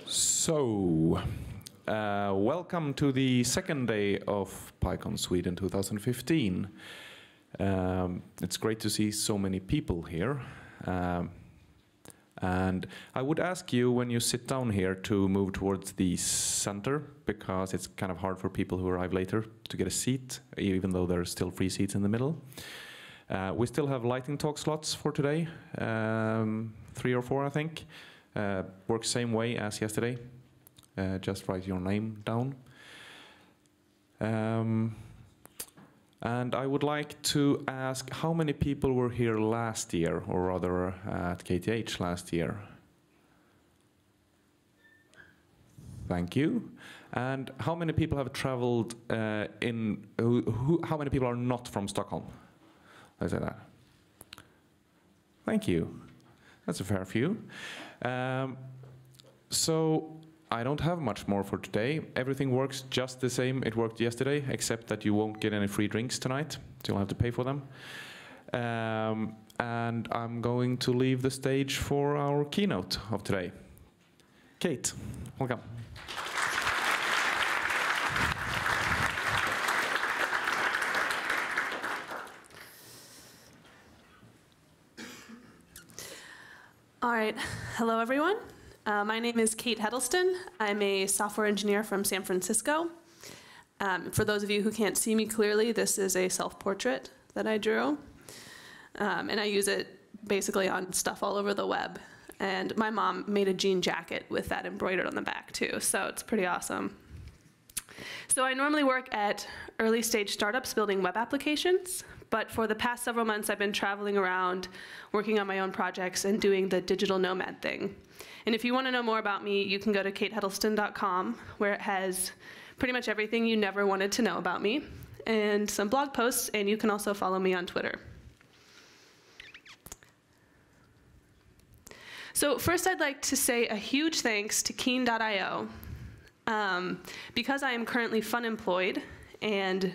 So, welcome to the second day of PyCon Sweden 2015. It's great to see so many people here. And I would ask you, when you sit down here, to move towards the center, because it's kind of hard for people who arrive later to get a seat, even though there are still free seats in the middle. We still have lightning talk slots for today, 3 or 4, I think. Works same way as yesterday. Just write your name down. And I would like to ask, how many people were here last year, or rather at KTH last year? Thank you. And how many people have traveled how many people are not from Stockholm? Let's say that. Thank you. That's a fair few. So I don't have much more for today. Everything works just the same it worked yesterday, except that you won't get any free drinks tonight, so you'll have to pay for them. And I'm going to leave the stage for our keynote of today. Kate, welcome. All right, hello everyone. My name is Kate Heddleston. I'm a software engineer from San Francisco. For those of you who can't see me clearly, this is a self-portrait that I drew. And I use it basically on stuff all over the web. And my mom made a jean jacket with that embroidered on the back too, so it's pretty awesome. So I normally work at early stage startups building web applications, but for the past several months I've been traveling around working on my own projects and doing the digital nomad thing. And if you want to know more about me, you can go to kateheddleston.com, where it has pretty much everything you never wanted to know about me, and some blog posts, and you can also follow me on Twitter. So first I'd like to say a huge thanks to Keen.io. Because I am currently fun-employed and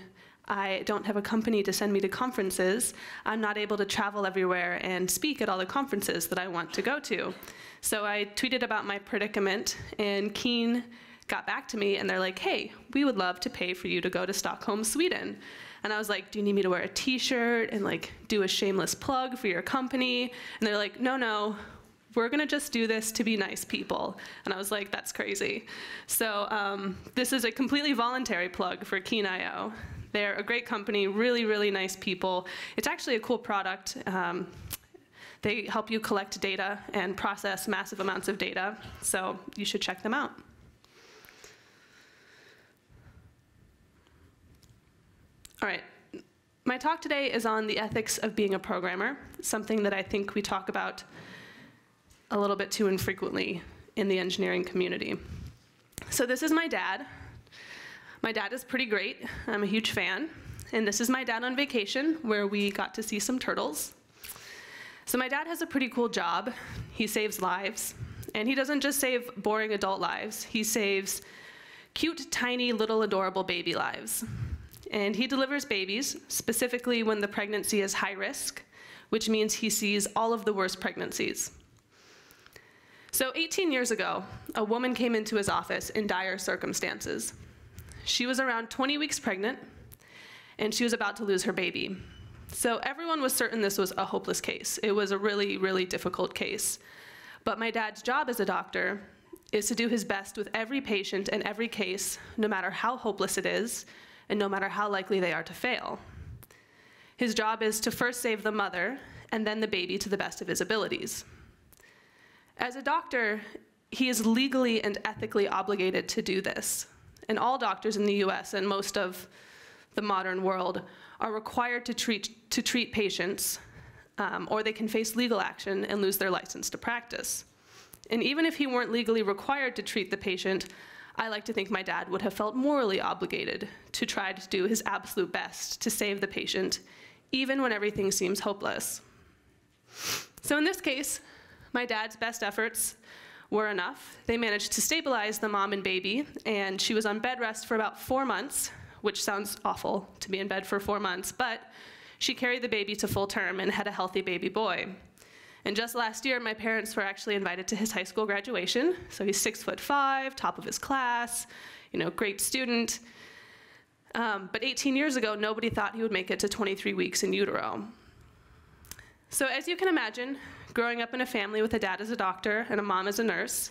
I don't have a company to send me to conferences, I'm not able to travel everywhere and speak at all the conferences that I want to go to. So I tweeted about my predicament, and Keen got back to me, and they're like, hey, we would love to pay for you to go to Stockholm, Sweden. And I was like, do you need me to wear a t-shirt and like do a shameless plug for your company? And they're like, no, we're gonna just do this to be nice people. And I was like, that's crazy. So this is a completely voluntary plug for Keen.io. They're a great company, really, really nice people. It's actually a cool product. They help you collect data and process massive amounts of data, so you should check them out. All right, my talk today is on the ethics of being a programmer, something that I think we talk about a little bit too infrequently in the engineering community. So this is my dad. My dad is pretty great. I'm a huge fan. And this is my dad on vacation, where we got to see some turtles. So my dad has a pretty cool job. He saves lives. And he doesn't just save boring adult lives. He saves cute, tiny, little, adorable baby lives. And he delivers babies, specifically when the pregnancy is high risk, which means he sees all of the worst pregnancies. So 18 years ago, a woman came into his office in dire circumstances. She was around 20 weeks pregnant, and she was about to lose her baby. So everyone was certain this was a hopeless case. It was a really, really difficult case. But my dad's job as a doctor is to do his best with every patient and every case, no matter how hopeless it is, and no matter how likely they are to fail. His job is to first save the mother, and then the baby to the best of his abilities. As a doctor, he is legally and ethically obligated to do this. And all doctors in the US and most of the modern world are required to treat patients, or they can face legal action and lose their license to practice. And even if he weren't legally required to treat the patient, I like to think my dad would have felt morally obligated to try to do his absolute best to save the patient, even when everything seems hopeless. So in this case, my dad's best efforts were enough. They managed to stabilize the mom and baby, and she was on bed rest for about 4 months, which sounds awful to be in bed for 4 months, but she carried the baby to full term and had a healthy baby boy. And just last year, my parents were actually invited to his high school graduation. So he's 6'5", top of his class, great student. But 18 years ago, nobody thought he would make it to 23 weeks in utero. So as you can imagine, growing up in a family with a dad as a doctor and a mom as a nurse,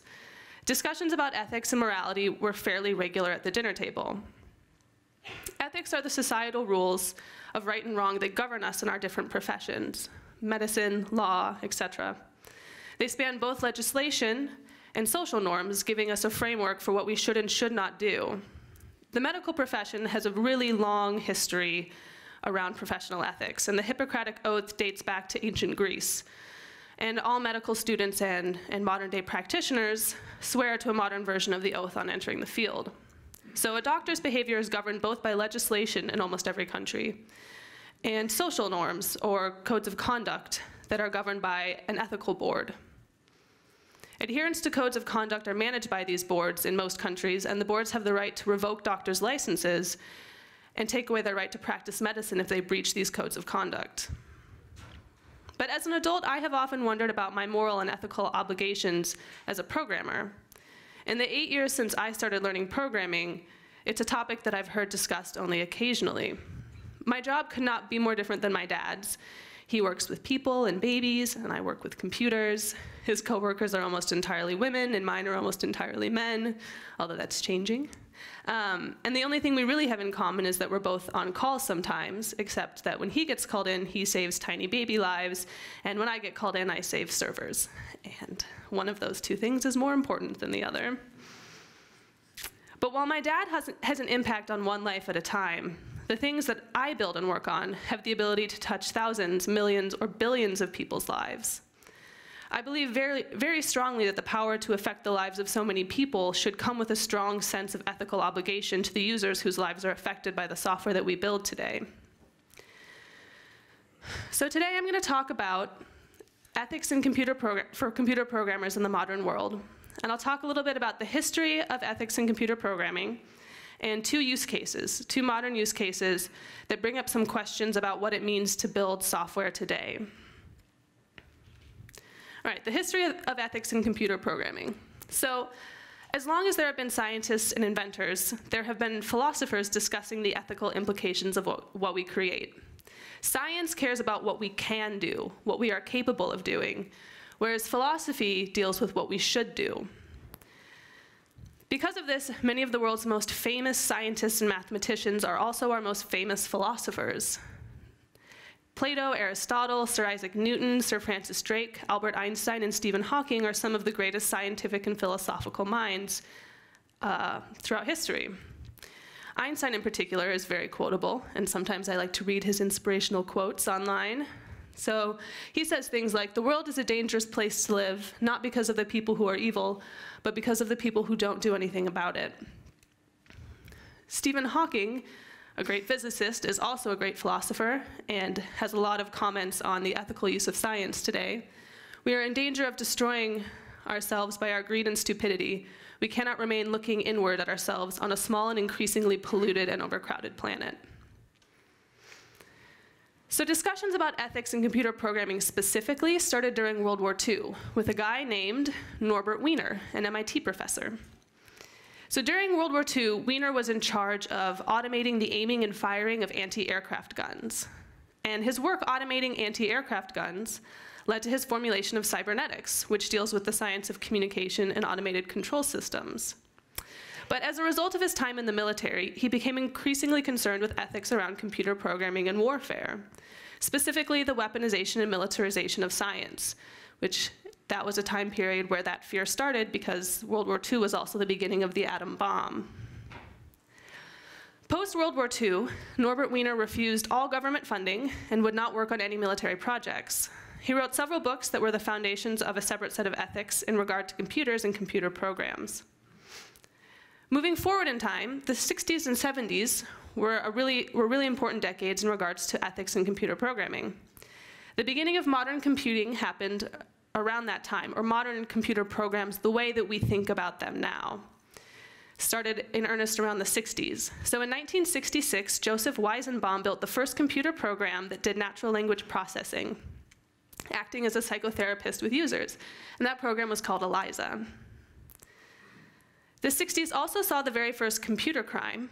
discussions about ethics and morality were fairly regular at the dinner table. Ethics are the societal rules of right and wrong that govern us in our different professions: medicine, law, etc. They span both legislation and social norms, giving us a framework for what we should and should not do. The medical profession has a really long history around professional ethics, and the Hippocratic Oath dates back to ancient Greece. And all medical students and modern-day practitioners swear to a modern version of the oath on entering the field. So a doctor's behavior is governed both by legislation in almost every country, and social norms, or codes of conduct, that are governed by an ethical board. Adherence to codes of conduct are managed by these boards in most countries, and the boards have the right to revoke doctors' licenses and take away their right to practice medicine if they breach these codes of conduct. But as an adult, I have often wondered about my moral and ethical obligations as a programmer. In the 8 years since I started learning programming, it's a topic that I've heard discussed only occasionally. My job could not be more different than my dad's. He works with people and babies, and I work with computers. His coworkers are almost entirely women, and mine are almost entirely men, although that's changing. And the only thing we really have in common is that we're both on call sometimes, except that when he gets called in, he saves tiny baby lives, and when I get called in, I save servers. And one of those two things is more important than the other. But while my dad has an impact on one life at a time, the things that I build and work on have the ability to touch thousands, millions, or billions of people's lives. I believe very, very strongly that the power to affect the lives of so many people should come with a strong sense of ethical obligation to the users whose lives are affected by the software that we build today. So today I'm going to talk about ethics in for computer programmers in the modern world. And I'll talk a little bit about the history of ethics in computer programming and two modern use cases that bring up some questions about what it means to build software today. All right, the history of ethics in computer programming. So, as long as there have been scientists and inventors, there have been philosophers discussing the ethical implications of what we create. Science cares about what we can do, what we are capable of doing, whereas philosophy deals with what we should do. Because of this, many of the world's most famous scientists and mathematicians are also our most famous philosophers. Plato, Aristotle, Sir Isaac Newton, Sir Francis Drake, Albert Einstein, and Stephen Hawking are some of the greatest scientific and philosophical minds throughout history. Einstein in particular is very quotable, and sometimes I like to read his inspirational quotes online. So he says things like, "The world is a dangerous place to live, not because of the people who are evil, but because of the people who don't do anything about it." Stephen Hawking, a great physicist, is also a great philosopher and has a lot of comments on the ethical use of science today. "We are in danger of destroying ourselves by our greed and stupidity. We cannot remain looking inward at ourselves on a small and increasingly polluted and overcrowded planet." So discussions about ethics in computer programming specifically started during World War II with a guy named Norbert Wiener, an MIT professor. So during World War II, Wiener was in charge of automating the aiming and firing of anti-aircraft guns. And his work automating anti-aircraft guns led to his formulation of cybernetics, which deals with the science of communication and automated control systems. But as a result of his time in the military, he became increasingly concerned with ethics around computer programming and warfare, specifically the weaponization and militarization of science, which that was a time period where that fear started because World War II was also the beginning of the atom bomb. Post-World War II, Norbert Wiener refused all government funding and would not work on any military projects. He wrote several books that were the foundations of a separate set of ethics in regard to computers and computer programs. Moving forward in time, the 60s and 70s were really important decades in regards to ethics in computer programming. The beginning of modern computing happened around that time, or modern computer programs, the way that we think about them now, started in earnest around the 60s. So in 1966, Joseph Weizenbaum built the first computer program that did natural language processing. acting as a psychotherapist with users. And that program was called ELIZA. The 60s also saw the very first computer crime.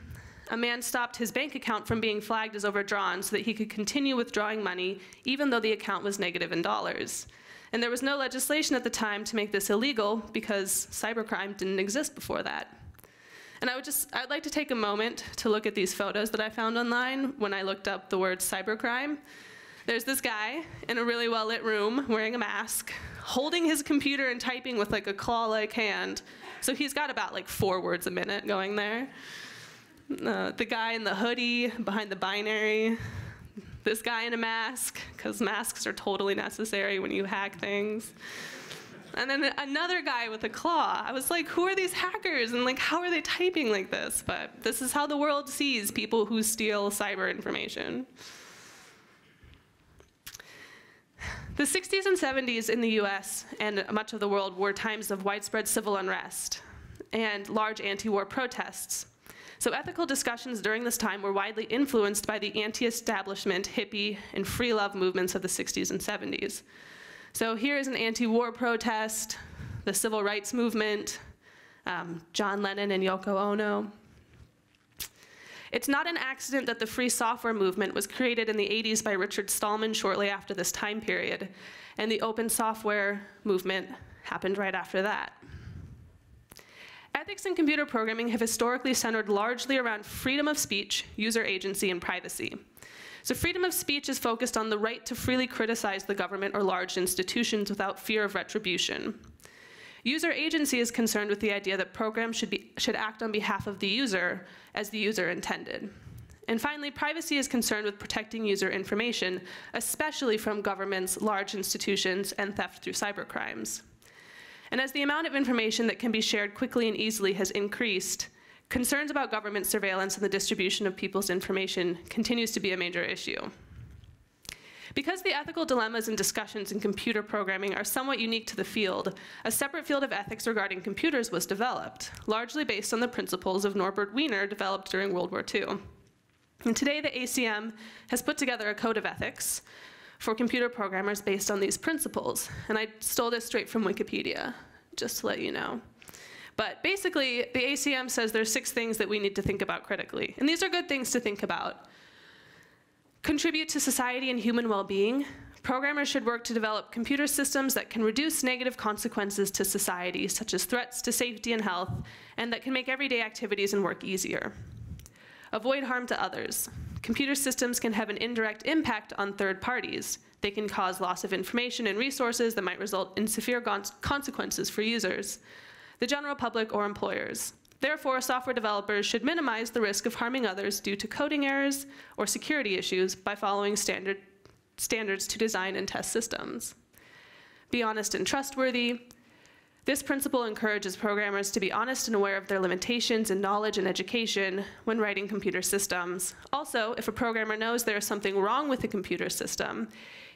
A man stopped his bank account from being flagged as overdrawn so that he could continue withdrawing money even though the account was negative in dollars. And there was no legislation at the time to make this illegal because cybercrime didn't exist before that. And I'd like to take a moment to look at these photos that I found online when I looked up the word cybercrime. There's this guy in a really well-lit room wearing a mask, holding his computer and typing with like a claw-like hand. So he's got about like 4 words a minute going there. The guy in the hoodie behind the binary. This guy in a mask, because masks are totally necessary when you hack things. And then another guy with a claw. I was like, who are these hackers? And like, how are they typing like this? But this is how the world sees people who steal cyber information. The 60s and 70s in the US and much of the world were times of widespread civil unrest and large anti-war protests. So ethical discussions during this time were widely influenced by the anti-establishment, hippie, and free love movements of the 60s and 70s. So here is an anti-war protest, the civil rights movement, John Lennon and Yoko Ono. It's not an accident that the free software movement was created in the 80s by Richard Stallman shortly after this time period, and the open software movement happened right after that. Ethics in computer programming have historically centered largely around freedom of speech, user agency, and privacy. So freedom of speech is focused on the right to freely criticize the government or large institutions without fear of retribution. User agency is concerned with the idea that programs should act on behalf of the user as the user intended. And finally, privacy is concerned with protecting user information, especially from governments, large institutions, and theft through cybercrimes. And as the amount of information that can be shared quickly and easily has increased, concerns about government surveillance and the distribution of people's information continues to be a major issue. Because the ethical dilemmas and discussions in computer programming are somewhat unique to the field, a separate field of ethics regarding computers was developed, largely based on the principles of Norbert Wiener developed during World War II. And today the ACM has put together a code of ethics for computer programmers based on these principles. And I stole this straight from Wikipedia, just to let you know. But basically, the ACM says there's 6 things that we need to think about critically. And these are good things to think about. Contribute to society and human well-being. Programmers should work to develop computer systems that can reduce negative consequences to society, such as threats to safety and health, and that can make everyday activities and work easier. Avoid harm to others. Computer systems can have an indirect impact on third parties. They can cause loss of information and resources that might result in severe consequences for users, the general public, or employers. Therefore, software developers should minimize the risk of harming others due to coding errors or security issues by following standards to design and test systems. Be honest and trustworthy. This principle encourages programmers to be honest and aware of their limitations in knowledge and education when writing computer systems. Also, if a programmer knows there is something wrong with the computer system,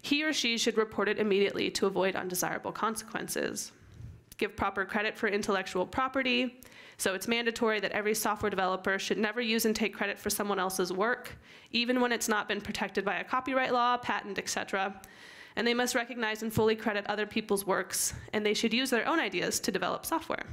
he or she should report it immediately to avoid undesirable consequences. Give proper credit for intellectual property. So it's mandatory that every software developer should never use and take credit for someone else's work, even when it's not been protected by a copyright law, patent, etc. And they must recognize and fully credit other people's works, and they should use their own ideas to develop software.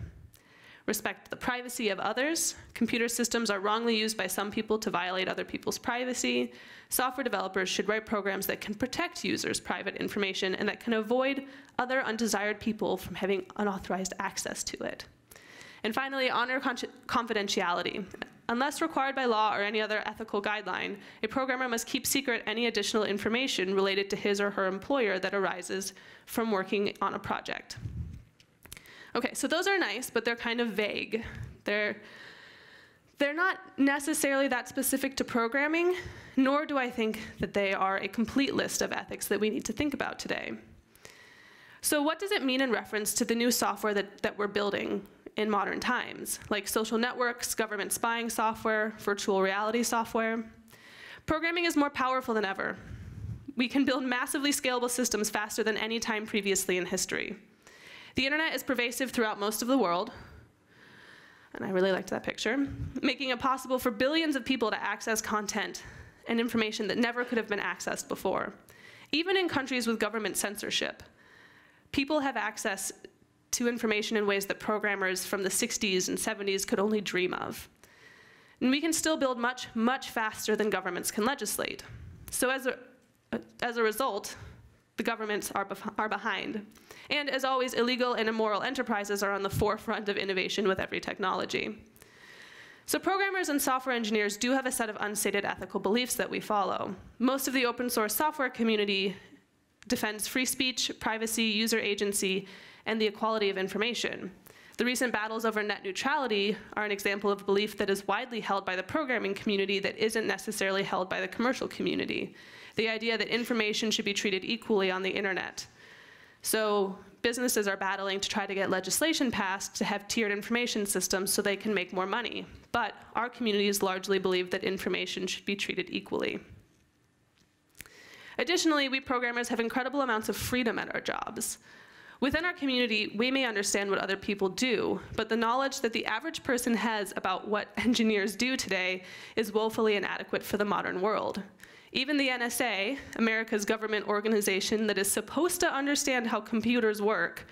Respect the privacy of others. Computer systems are wrongly used by some people to violate other people's privacy. Software developers should write programs that can protect users' private information and that can avoid other undesired people from having unauthorized access to it. And finally, honor confidentiality. Unless required by law or any other ethical guideline, a programmer must keep secret any additional information related to his or her employer that arises from working on a project. Okay, so those are nice, but they're kind of vague. They're not necessarily that specific to programming, nor do I think that they are a complete list of ethics that we need to think about today. So what does it mean in reference to the new software that we're building in modern times, like social networks, government spying software, virtual reality software? Programming is more powerful than ever. We can build massively scalable systems faster than any time previously in history. The internet is pervasive throughout most of the world, and I really liked that picture, making it possible for billions of people to access content and information that never could have been accessed before. Even in countries with government censorship, people have access to information in ways that programmers from the 60s and 70s could only dream of. And we can still build much, much faster than governments can legislate. So as a result, the governments are behind. And as always, illegal and immoral enterprises are on the forefront of innovation with every technology. So programmers and software engineers do have a set of unstated ethical beliefs that we follow. Most of the open source software community defends free speech, privacy, user agency, and the equality of information. The recent battles over net neutrality are an example of a belief that is widely held by the programming community that isn't necessarily held by the commercial community. The idea that information should be treated equally on the internet. So businesses are battling to try to get legislation passed to have tiered information systems so they can make more money. But our communities largely believe that information should be treated equally. Additionally, we programmers have incredible amounts of freedom at our jobs. Within our community, we may understand what other people do, but the knowledge that the average person has about what engineers do today is woefully inadequate for the modern world. Even the NSA, America's government organization that is supposed to understand how computers work,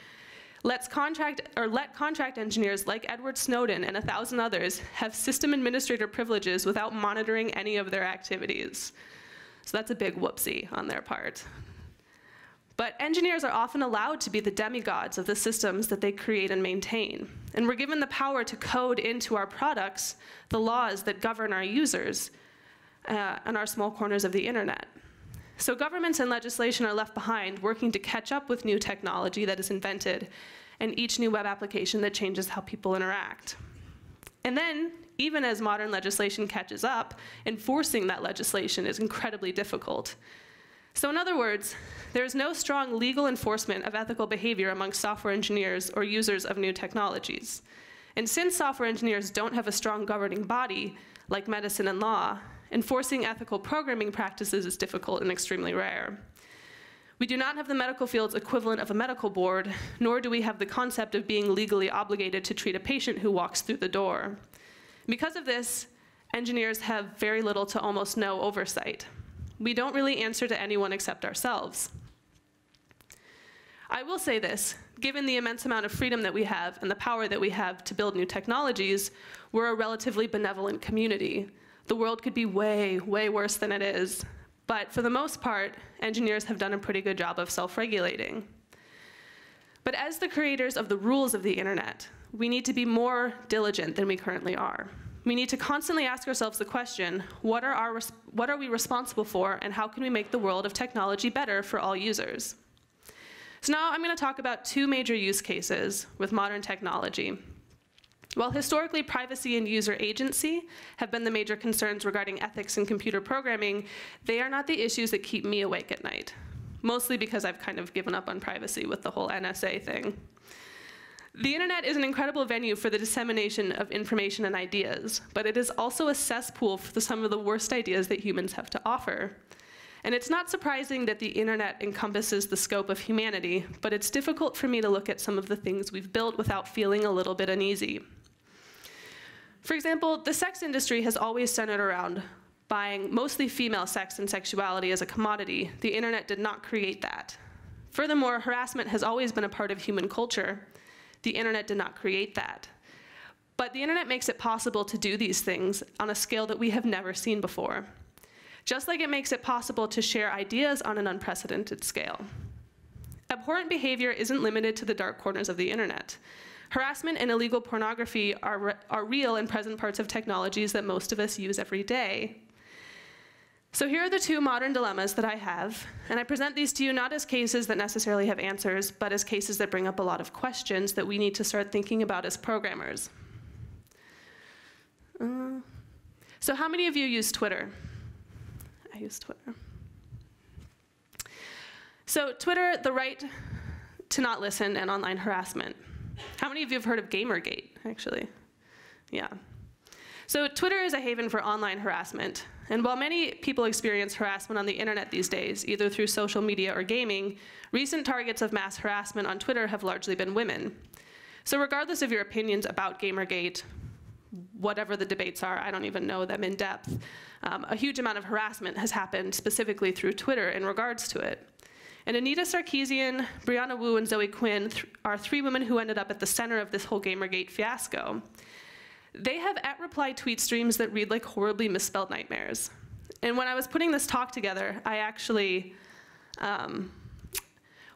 let contract engineers like Edward Snowden and 1,000 others have system administrator privileges without monitoring any of their activities. So that's a big whoopsie on their part. But engineers are often allowed to be the demigods of the systems that they create and maintain. And we're given the power to code into our products the laws that govern our users and our small corners of the internet. So governments and legislation are left behind, working to catch up with new technology that is invented and each new web application that changes how people interact. And then, even as modern legislation catches up, enforcing that legislation is incredibly difficult. So in other words, there is no strong legal enforcement of ethical behavior among software engineers or users of new technologies. And since software engineers don't have a strong governing body, like medicine and law, enforcing ethical programming practices is difficult and extremely rare. We do not have the medical field's equivalent of a medical board, nor do we have the concept of being legally obligated to treat a patient who walks through the door. Because of this, engineers have very little to almost no oversight. We don't really answer to anyone except ourselves. I will say this, given the immense amount of freedom that we have and the power that we have to build new technologies, we're a relatively benevolent community. The world could be way, way worse than it is. But for the most part, engineers have done a pretty good job of self-regulating. But as the creators of the rules of the internet, we need to be more diligent than we currently are. We need to constantly ask ourselves the question, what are we responsible for, and how can we make the world of technology better for all users? So now I'm going to talk about two major use cases with modern technology. While historically privacy and user agency have been the major concerns regarding ethics in computer programming, they are not the issues that keep me awake at night, mostly because I've kind of given up on privacy with the whole NSA thing. The internet is an incredible venue for the dissemination of information and ideas, but it is also a cesspool for some of the worst ideas that humans have to offer. And it's not surprising that the internet encompasses the scope of humanity, but it's difficult for me to look at some of the things we've built without feeling a little bit uneasy. For example, the sex industry has always centered around buying mostly female sex and sexuality as a commodity. The internet did not create that. Furthermore, harassment has always been a part of human culture. The internet did not create that. But the internet makes it possible to do these things on a scale that we have never seen before. Just like it makes it possible to share ideas on an unprecedented scale. Abhorrent behavior isn't limited to the dark corners of the internet. Harassment and illegal pornography are real and present parts of technologies that most of us use every day. So here are the two modern dilemmas that I have, and I present these to you not as cases that necessarily have answers, but as cases that bring up a lot of questions that we need to start thinking about as programmers. So how many of you use Twitter? I use Twitter. So Twitter, the right to not listen, and online harassment. How many of you have heard of Gamergate, actually? Yeah. So Twitter is a haven for online harassment. And while many people experience harassment on the internet these days, either through social media or gaming, recent targets of mass harassment on Twitter have largely been women. So regardless of your opinions about Gamergate, whatever the debates are, I don't even know them in depth, a huge amount of harassment has happened specifically through Twitter in regards to it. And Anita Sarkeesian, Brianna Wu, and Zoe Quinn are 3 women who ended up at the center of this whole Gamergate fiasco. They have @reply tweet streams that read like horribly misspelled nightmares. And when I was putting this talk together, I actually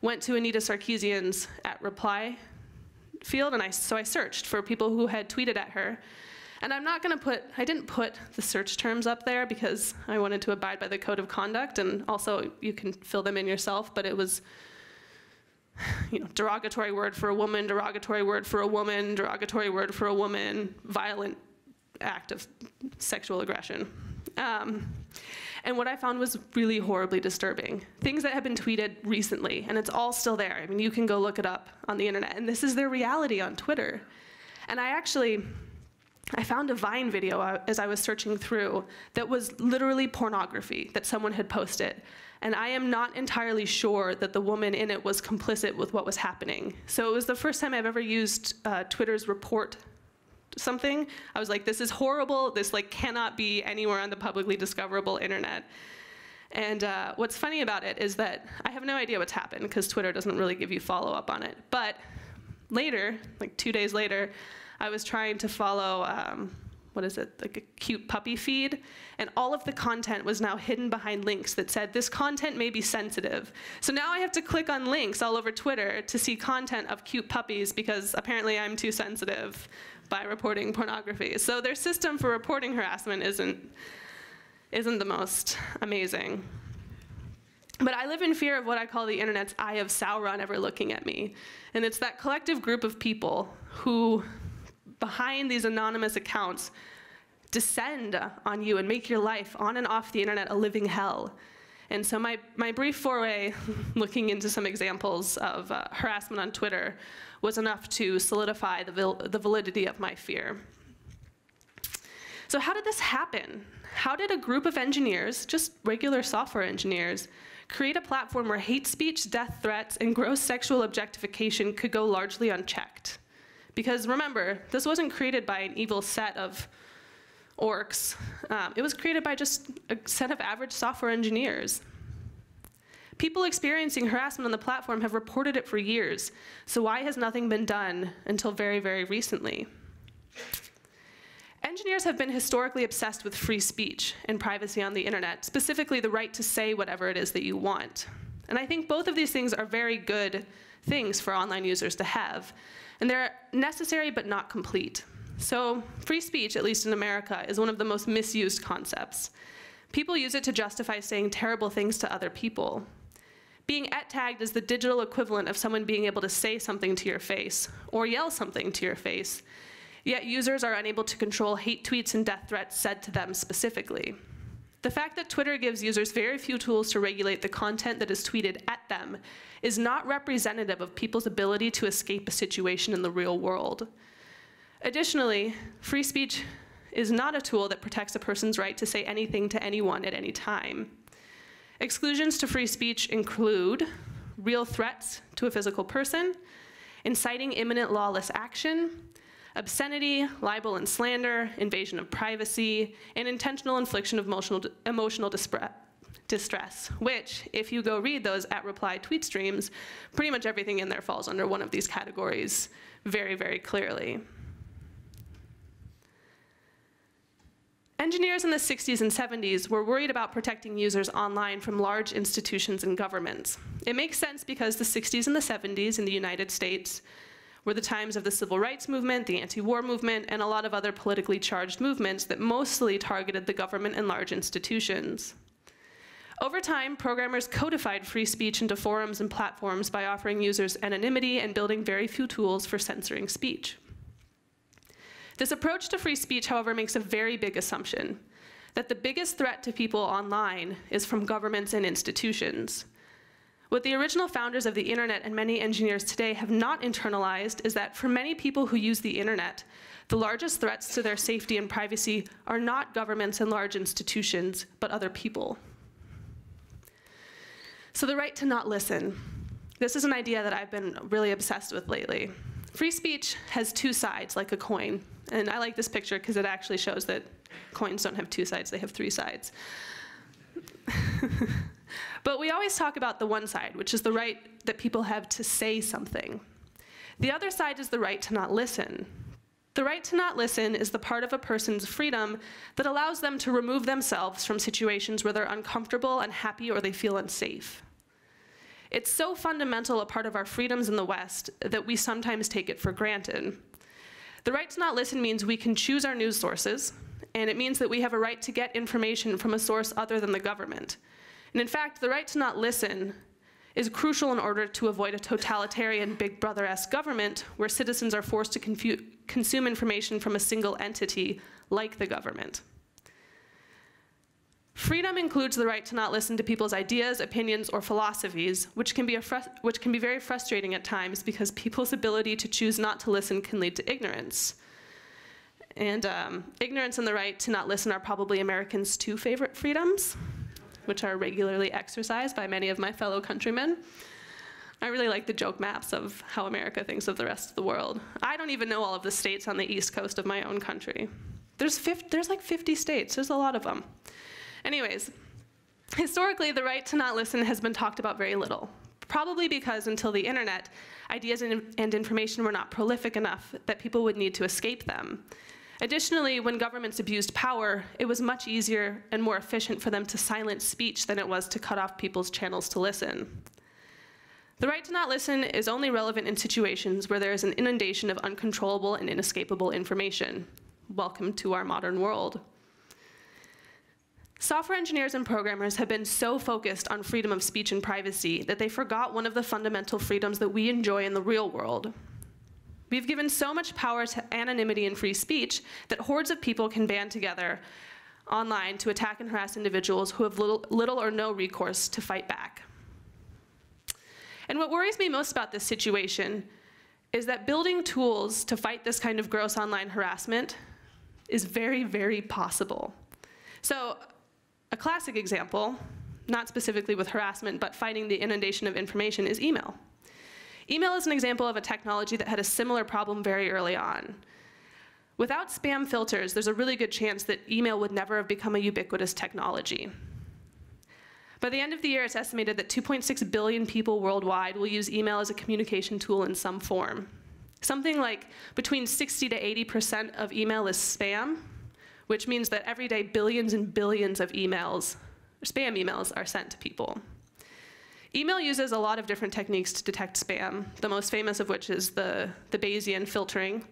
went to Anita Sarkeesian's @reply field, and so I searched for people who had tweeted at her. And I'm not gonna I didn't put the search terms up there because I wanted to abide by the code of conduct, and also you can fill them in yourself, but it was, derogatory word for a woman, derogatory word for a woman, derogatory word for a woman, violent act of sexual aggression. And what I found was really horribly disturbing. Things that have been tweeted recently, and it's all still there. I mean, you can go look it up on the internet, and this is their reality on Twitter. And I found a Vine video as I was searching through that was literally pornography that someone had posted. And I am not entirely sure that the woman in it was complicit with what was happening. So it was the first time I've ever used Twitter's report something. I was like, this is horrible. This cannot be anywhere on the publicly discoverable internet. And what's funny about it is that I have no idea what's happened because Twitter doesn't really give you follow-up on it. But later, 2 days later, I was trying to follow, a cute puppy feed, and all of the content was now hidden behind links that said, this content may be sensitive. So now I have to click on links all over Twitter to see content of cute puppies because apparently I'm too sensitive by reporting pornography. So their system for reporting harassment isn't the most amazing. But I live in fear of what I call the internet's eye of Sauron ever looking at me. And it's that collective group of people who, behind these anonymous accounts, descend on you and make your life on and off the internet a living hell. And so my brief foray looking into some examples of harassment on Twitter was enough to solidify the validity of my fear. So how did this happen? How did a group of engineers, just regular software engineers, create a platform where hate speech, death threats, and gross sexual objectification could go largely unchecked? Because remember, this wasn't created by an evil set of orcs. It was created by just a set of average software engineers. People experiencing harassment on the platform have reported it for years, so why has nothing been done until very, very recently? Engineers have been historically obsessed with free speech and privacy on the internet, specifically the right to say whatever it is that you want. And I think both of these things are very good things for online users to have. And they're necessary but not complete. So free speech, at least in America, is one of the most misused concepts. People use it to justify saying terrible things to other people. Being @tagged is the digital equivalent of someone being able to say something to your face or yell something to your face. Yet users are unable to control hate tweets and death threats said to them specifically. The fact that Twitter gives users very few tools to regulate the content that is tweeted at them is not representative of people's ability to escape a situation in the real world. Additionally, free speech is not a tool that protects a person's right to say anything to anyone at any time. Exclusions to free speech include real threats to a physical person, inciting imminent lawless action, obscenity, libel and slander, invasion of privacy, and intentional infliction of emotional distress, which, if you go read those @reply tweet streams, pretty much everything in there falls under one of these categories very, very clearly. Engineers in the 60s and 70s were worried about protecting users online from large institutions and governments. It makes sense because the 60s and the 70s in the United States were the times of the civil rights movement, the anti-war movement, and a lot of other politically charged movements that mostly targeted the government and large institutions. Over time, programmers codified free speech into forums and platforms by offering users anonymity and building very few tools for censoring speech. This approach to free speech, however, makes a very big assumption, that the biggest threat to people online is from governments and institutions. What the original founders of the internet and many engineers today have not internalized is that for many people who use the internet, the largest threats to their safety and privacy are not governments and large institutions, but other people. So the right to not listen. This is an idea that I've been really obsessed with lately. Free speech has two sides, like a coin. And I like this picture because it actually shows that coins don't have two sides, they have three sides. But we always talk about the one side, which is the right that people have to say something. The other side is the right to not listen. The right to not listen is the part of a person's freedom that allows them to remove themselves from situations where they're uncomfortable, unhappy, or they feel unsafe. It's so fundamental a part of our freedoms in the West that we sometimes take it for granted. The right to not listen means we can choose our news sources, and it means that we have a right to get information from a source other than the government. And in fact, the right to not listen is crucial in order to avoid a totalitarian Big Brother-esque government where citizens are forced to consume information from a single entity like the government. Freedom includes the right to not listen to people's ideas, opinions, or philosophies, which can be very frustrating at times because people's ability to choose not to listen can lead to ignorance. And ignorance and the right to not listen are probably Americans' two favorite freedoms, which are regularly exercised by many of my fellow countrymen. I really like the joke maps of how America thinks of the rest of the world. I don't even know all of the states on the east coast of my own country. There's like 50 states, there's a lot of them. Anyways, historically, the right to not listen has been talked about very little, probably because until the internet, ideas and information were not prolific enough that people would need to escape them. Additionally, when governments abused power, it was much easier and more efficient for them to silence speech than it was to cut off people's channels to listen. The right to not listen is only relevant in situations where there is an inundation of uncontrollable and inescapable information. Welcome to our modern world. Software engineers and programmers have been so focused on freedom of speech and privacy that they forgot one of the fundamental freedoms that we enjoy in the real world. We've given so much power to anonymity and free speech that hordes of people can band together online to attack and harass individuals who have little or no recourse to fight back. And what worries me most about this situation is that building tools to fight this kind of gross online harassment is very, very possible. So, a classic example, not specifically with harassment, but fighting the inundation of information, is email. Email is an example of a technology that had a similar problem very early on. Without spam filters, there's a really good chance that email would never have become a ubiquitous technology. By the end of the year, it's estimated that 2.6 billion people worldwide will use email as a communication tool in some form. Something like between 60 to 80% of email is spam, which means that every day billions and billions of emails, or spam emails, are sent to people. Email uses a lot of different techniques to detect spam, the most famous of which is the Bayesian filtering.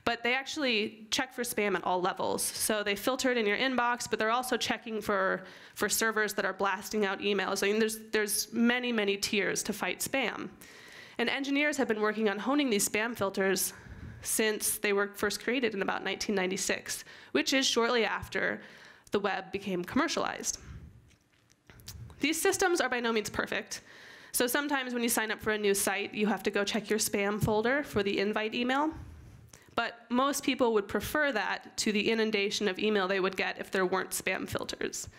But they actually check for spam at all levels. So they filter it in your inbox, but they're also checking for servers that are blasting out emails. I mean, there's many, many tiers to fight spam. And engineers have been working on honing these spam filters since they were first created in about 1996, which is shortly after the web became commercialized. These systems are by no means perfect. So sometimes when you sign up for a new site, you have to go check your spam folder for the invite email. But most people would prefer that to the inundation of email they would get if there weren't spam filters.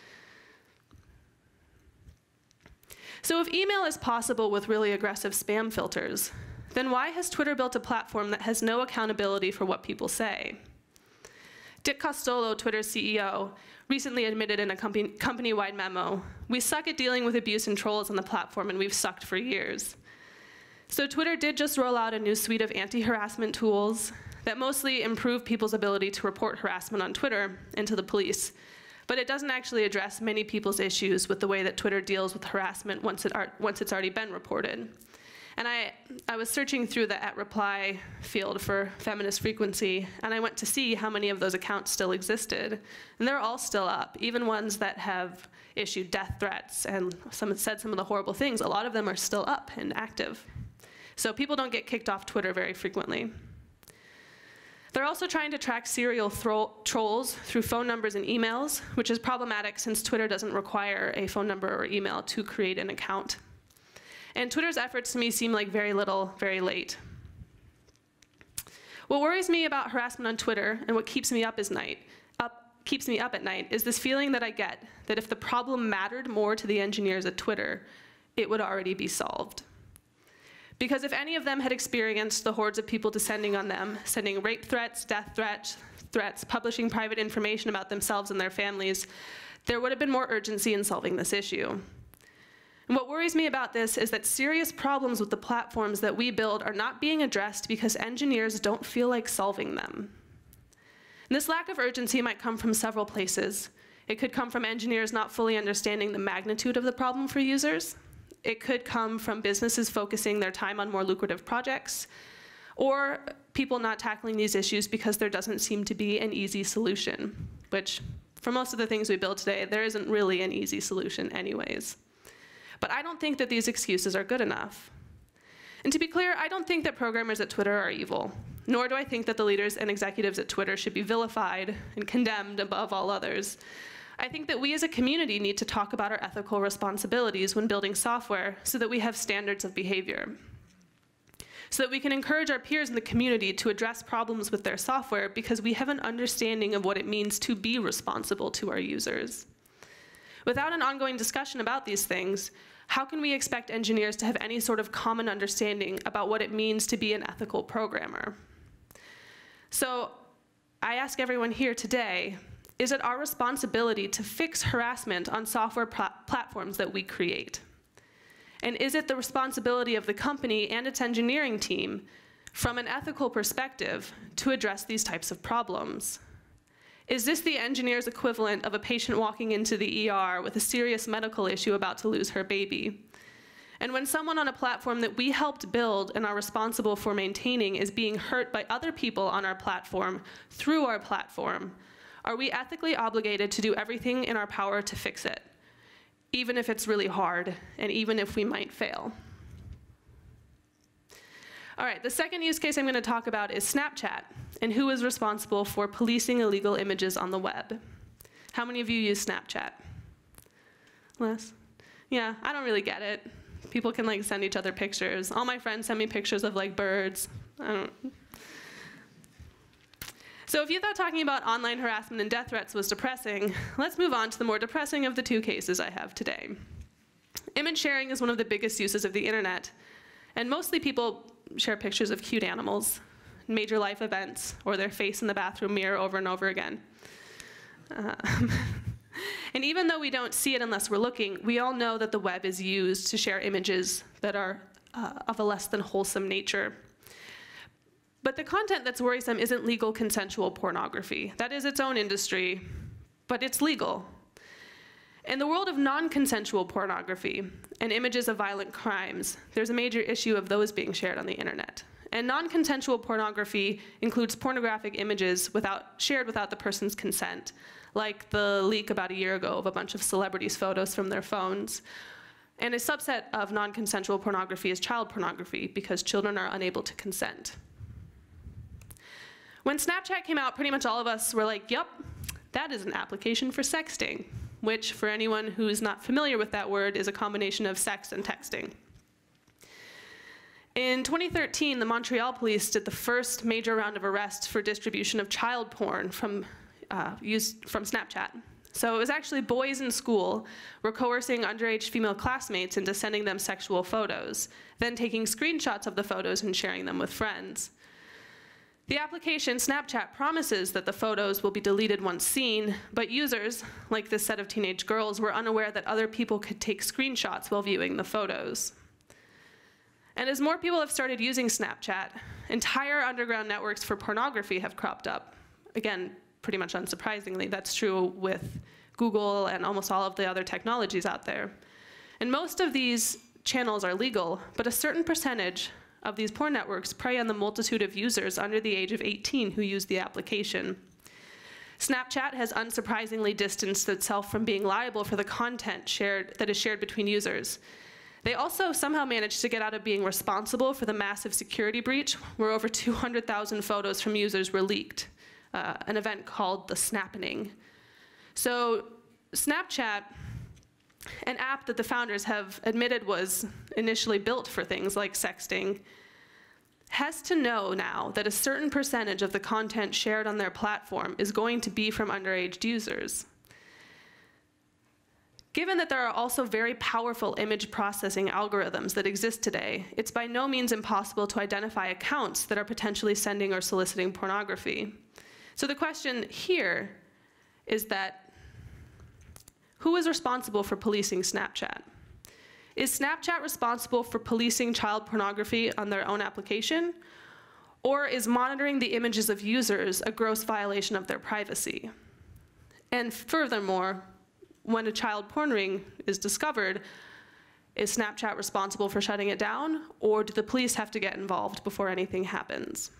So if email is possible with really aggressive spam filters, then why has Twitter built a platform that has no accountability for what people say? Dick Costolo, Twitter's CEO, recently admitted in a company-wide memo, "We suck at dealing with abuse and trolls on the platform, and we've sucked for years." So Twitter did just roll out a new suite of anti-harassment tools that mostly improve people's ability to report harassment on Twitter and to the police. But it doesn't actually address many people's issues with the way that Twitter deals with harassment once it's already been reported. And I was searching through the @reply field for feminist frequency, and I went to see how many of those accounts still existed. And they're all still up, even ones that have issued death threats and said some of the horrible things. A lot of them are still up and active. So people don't get kicked off Twitter very frequently. They're also trying to track serial trolls through phone numbers and emails, which is problematic since Twitter doesn't require a phone number or email to create an account. And Twitter's efforts to me seem like very little, very late. What worries me about harassment on Twitter and what keeps me up at night is this feeling that I get that if the problem mattered more to the engineers at Twitter, it would already be solved. Because if any of them had experienced the hordes of people descending on them, sending rape threats, death threats, publishing private information about themselves and their families, there would have been more urgency in solving this issue. And what worries me about this is that serious problems with the platforms that we build are not being addressed because engineers don't feel like solving them. And this lack of urgency might come from several places. It could come from engineers not fully understanding the magnitude of the problem for users. It could come from businesses focusing their time on more lucrative projects, or people not tackling these issues because there doesn't seem to be an easy solution, which for most of the things we build today, there isn't really an easy solution anyways. But I don't think that these excuses are good enough. And to be clear, I don't think that programmers at Twitter are evil, nor do I think that the leaders and executives at Twitter should be vilified and condemned above all others. I think that we as a community need to talk about our ethical responsibilities when building software so that we have standards of behavior, so that we can encourage our peers in the community to address problems with their software because we have an understanding of what it means to be responsible to our users. Without an ongoing discussion about these things, how can we expect engineers to have any sort of common understanding about what it means to be an ethical programmer? So I ask everyone here today, is it our responsibility to fix harassment on software platforms that we create? And is it the responsibility of the company and its engineering team, from an ethical perspective, to address these types of problems? Is this the engineer's equivalent of a patient walking into the ER with a serious medical issue about to lose her baby? And when someone on a platform that we helped build and are responsible for maintaining is being hurt by other people on our platform, through our platform, are we ethically obligated to do everything in our power to fix it, even if it's really hard, and even if we might fail? All right, the second use case I'm going to talk about is Snapchat, and who is responsible for policing illegal images on the web. How many of you use Snapchat? Less? Yeah, I don't really get it. People can like send each other pictures. All my friends send me pictures of like birds. So if you thought talking about online harassment and death threats was depressing, let's move on to the more depressing of the two cases I have today. Image sharing is one of the biggest uses of the internet, and mostly people share pictures of cute animals, major life events, or their face in the bathroom mirror over and over again. And even though we don't see it unless we're looking, we all know that the web is used to share images that are of a less than wholesome nature. But the content that's worrisome isn't legal consensual pornography. That is its own industry, but it's legal. In the world of non-consensual pornography and images of violent crimes, there's a major issue of those being shared on the internet. And non-consensual pornography includes pornographic images shared without the person's consent, like the leak about a year ago of a bunch of celebrities' photos from their phones. And a subset of non-consensual pornography is child pornography, because children are unable to consent. When Snapchat came out, pretty much all of us were like, yep, that is an application for sexting, which for anyone who's not familiar with that word is a combination of sex and texting. In 2013, the Montreal police did the first major round of arrests for distribution of child porn from Snapchat. So it was actually boys in school were coercing underage female classmates into sending them sexual photos, then taking screenshots of the photos and sharing them with friends. The application, Snapchat, promises that the photos will be deleted once seen, but users, like this set of teenage girls, were unaware that other people could take screenshots while viewing the photos. And as more people have started using Snapchat, entire underground networks for pornography have cropped up. Again, pretty much unsurprisingly, that's true with Google and almost all of the other technologies out there. And most of these channels are legal, but a certain percentage of these porn networks prey on the multitude of users under the age of 18 who use the application. Snapchat has unsurprisingly distanced itself from being liable for the content that is shared between users. They also somehow managed to get out of being responsible for the massive security breach, where over 200,000 photos from users were leaked, an event called the snapping. So Snapchat, an app that the founders have admitted was initially built for things like sexting, has to know now that a certain percentage of the content shared on their platform is going to be from underage users. Given that there are also very powerful image processing algorithms that exist today, it's by no means impossible to identify accounts that are potentially sending or soliciting pornography. So the question here is that, who is responsible for policing Snapchat? Is Snapchat responsible for policing child pornography on their own application? Or is monitoring the images of users a gross violation of their privacy? And furthermore, when a child porn ring is discovered, is Snapchat responsible for shutting it down, or do the police have to get involved before anything happens?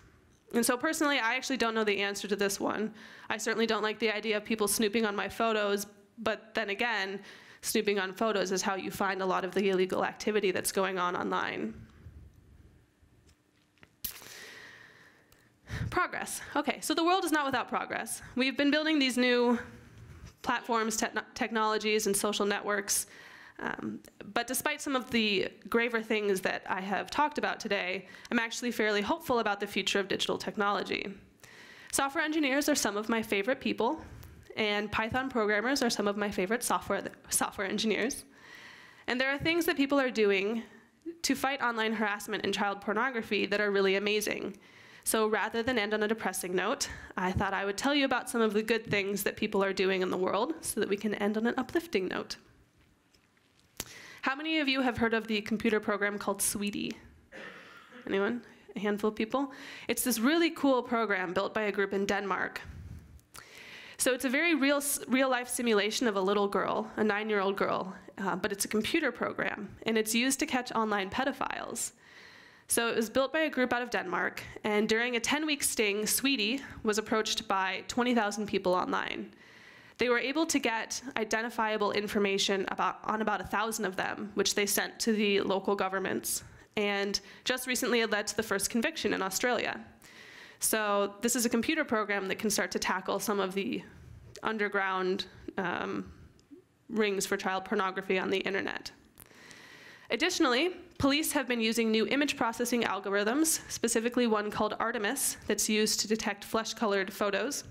And so personally, I actually don't know the answer to this one. I certainly don't like the idea of people snooping on my photos, but then again, snooping on photos is how you find a lot of the illegal activity that's going on online. Progress. Okay, so the world is not without progress. We've been building these new platforms, technologies, and social networks. But despite some of the graver things that I have talked about today, I'm actually fairly hopeful about the future of digital technology. Software engineers are some of my favorite people, and Python programmers are some of my favorite software engineers. And there are things that people are doing to fight online harassment and child pornography that are really amazing. So rather than end on a depressing note, I thought I would tell you about some of the good things that people are doing in the world so that we can end on an uplifting note. How many of you have heard of the computer program called Sweetie? Anyone? A handful of people? It's this really cool program built by a group in Denmark. So it's a very real-life simulation of a little girl, a 9-year-old girl, but it's a computer program, and it's used to catch online pedophiles. So it was built by a group out of Denmark, and during a 10-week sting, Sweetie was approached by 20,000 people online. They were able to get identifiable information on about 1,000 of them, which they sent to the local governments. And just recently it led to the first conviction in Australia. So this is a computer program that can start to tackle some of the underground rings for child pornography on the internet. Additionally, police have been using new image processing algorithms, specifically one called Artemis, that's used to detect flesh-colored photos,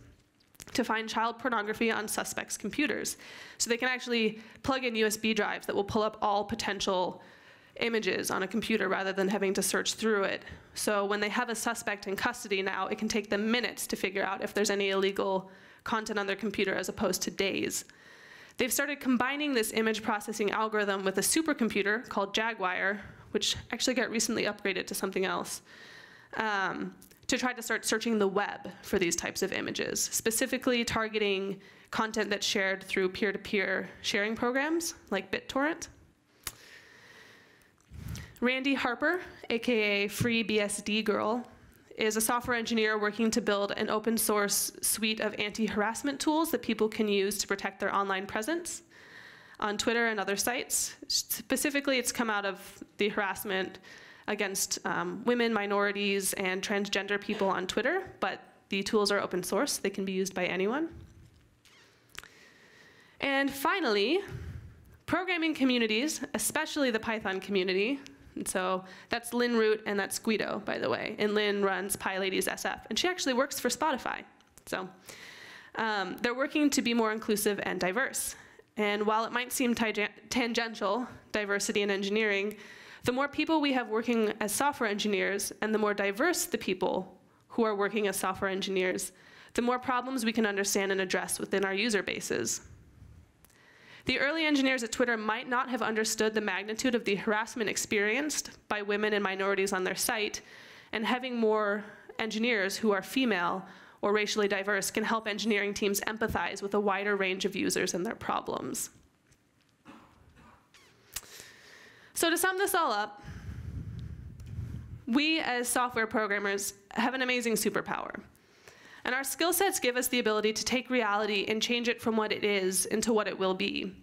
to find child pornography on suspects' computers. So they can actually plug in USB drives that will pull up all potential images on a computer rather than having to search through it. So when they have a suspect in custody now, it can take them minutes to figure out if there's any illegal content on their computer as opposed to days. They've started combining this image processing algorithm with a supercomputer called Jaguar, which actually got recently upgraded to something else, to try to start searching the web for these types of images, specifically targeting content that's shared through peer-to-peer sharing programs like BitTorrent. Randy Harper, aka FreeBSD Girl, is a software engineer working to build an open source suite of anti-harassment tools that people can use to protect their online presence on Twitter and other sites. Specifically, it's come out of the harassment against women, minorities, and transgender people on Twitter, but the tools are open source. They can be used by anyone. And finally, programming communities, especially the Python community, and so that's Lynn Root and that's Guido, by the way. And Lynn runs PyLadies SF, and she actually works for Spotify. So they're working to be more inclusive and diverse. And while it might seem tangential, diversity in engineering, the more people we have working as software engineers and the more diverse the people who are working as software engineers, the more problems we can understand and address within our user bases. The early engineers at Twitter might not have understood the magnitude of the harassment experienced by women and minorities on their site, and having more engineers who are female or racially diverse can help engineering teams empathize with a wider range of users and their problems. So to sum this all up, we as software programmers have an amazing superpower. And our skill sets give us the ability to take reality and change it from what it is into what it will be.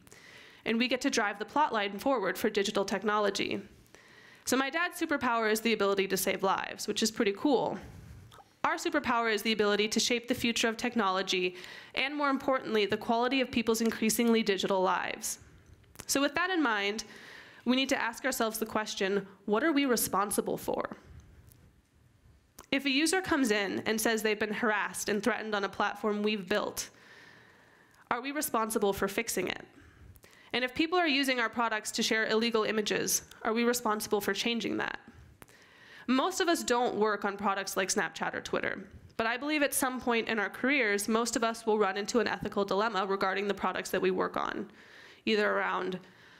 And we get to drive the plot line forward for digital technology. So my dad's superpower is the ability to save lives, which is pretty cool. Our superpower is the ability to shape the future of technology, and more importantly, the quality of people's increasingly digital lives. So with that in mind, we need to ask ourselves the question, what are we responsible for? If a user comes in and says they've been harassed and threatened on a platform we've built, are we responsible for fixing it? And if people are using our products to share illegal images, are we responsible for changing that? Most of us don't work on products like Snapchat or Twitter, but I believe at some point in our careers, most of us will run into an ethical dilemma regarding the products that we work on, either around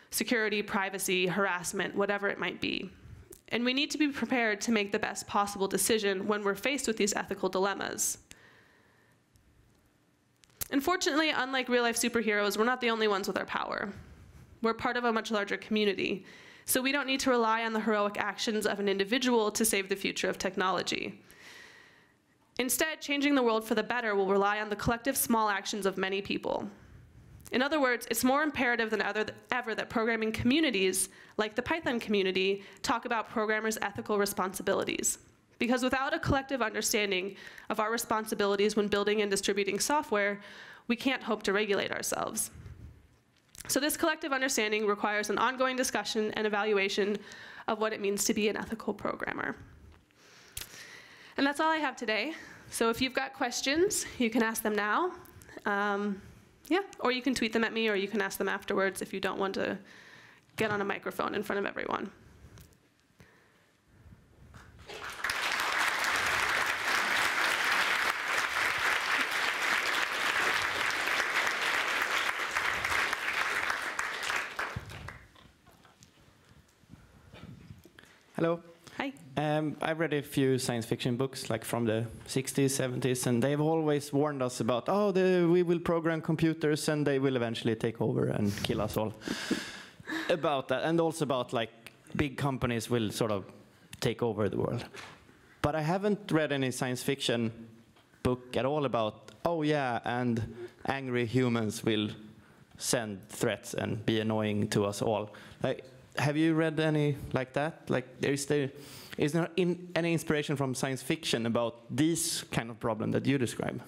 security, privacy, harassment, whatever it might be. And we need to be prepared to make the best possible decision when we're faced with these ethical dilemmas. Unfortunately, unlike real-life superheroes, we're not the only ones with our power. We're part of a much larger community, so we don't need to rely on the heroic actions of an individual to save the future of technology. Instead, changing the world for the better will rely on the collective small actions of many people. In other words, it's more imperative than ever that programming communities, like the Python community, talk about programmers' ethical responsibilities. Because without a collective understanding of our responsibilities when building and distributing software, we can't hope to regulate ourselves. So this collective understanding requires an ongoing discussion and evaluation of what it means to be an ethical programmer. And that's all I have today. So if you've got questions, you can ask them now. Yeah, or you can tweet them at me, or you can ask them afterwards if you don't want to get on a microphone in front of everyone. Hello. Hi. I've read a few science fiction books, like from the 60s, 70s, and they've always warned us about, oh, we will program computers and they will eventually take over and kill us all. About that, and also about like big companies will sort of take over the world. But I haven't read any science fiction book at all about, oh yeah, and angry humans will send threats and be annoying to us all. Like, have you read any like that? Like, is there any inspiration from science fiction about this kind of problem that you describe?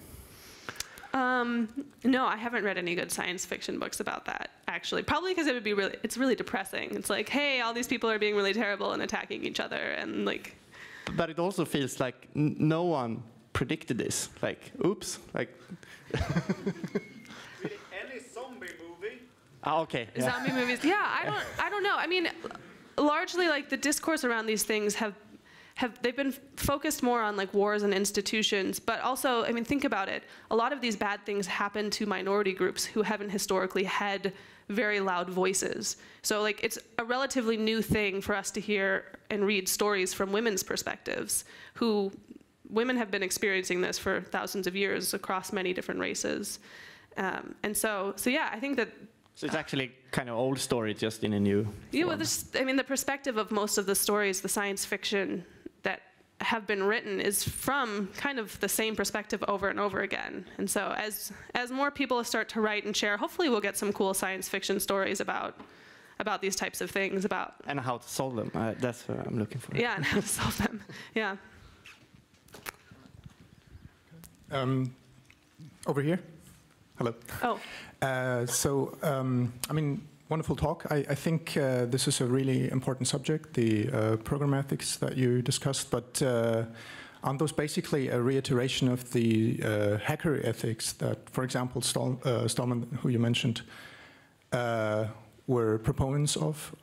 No, I haven't read any good science fiction books about that, actually. Probably because it's really depressing. It's like, hey, all these people are being really terrible and attacking each other, and like. But it also feels like no one predicted this. Like, oops, like. Any zombie movie? Ah, okay. Yeah. Zombie movies. Yeah, I don't know. I mean, largely like the discourse around these things they've been focused more on like wars and institutions, but also, I mean, think about it. A lot of these bad things happen to minority groups who haven't historically had very loud voices. So like it's a relatively new thing for us to hear and read stories from women's perspectives, women have been experiencing this for thousands of years across many different races. And so yeah, I think that. So it's actually kind of old story, just in a new form. Yeah, well, I mean, the perspective of most of the stories, the science fiction that have been written, is from kind of the same perspective over and over again. And so as more people start to write and share, hopefully we'll get some cool science fiction stories about these types of things. And how to solve them. That's what I'm looking for. Yeah, and how to solve them. Yeah. Over here. Hello. Oh. I mean, wonderful talk. I think this is a really important subject, the program ethics that you discussed, but aren't those basically a reiteration of the hacker ethics that, for example, Stallman, who you mentioned, were proponents of?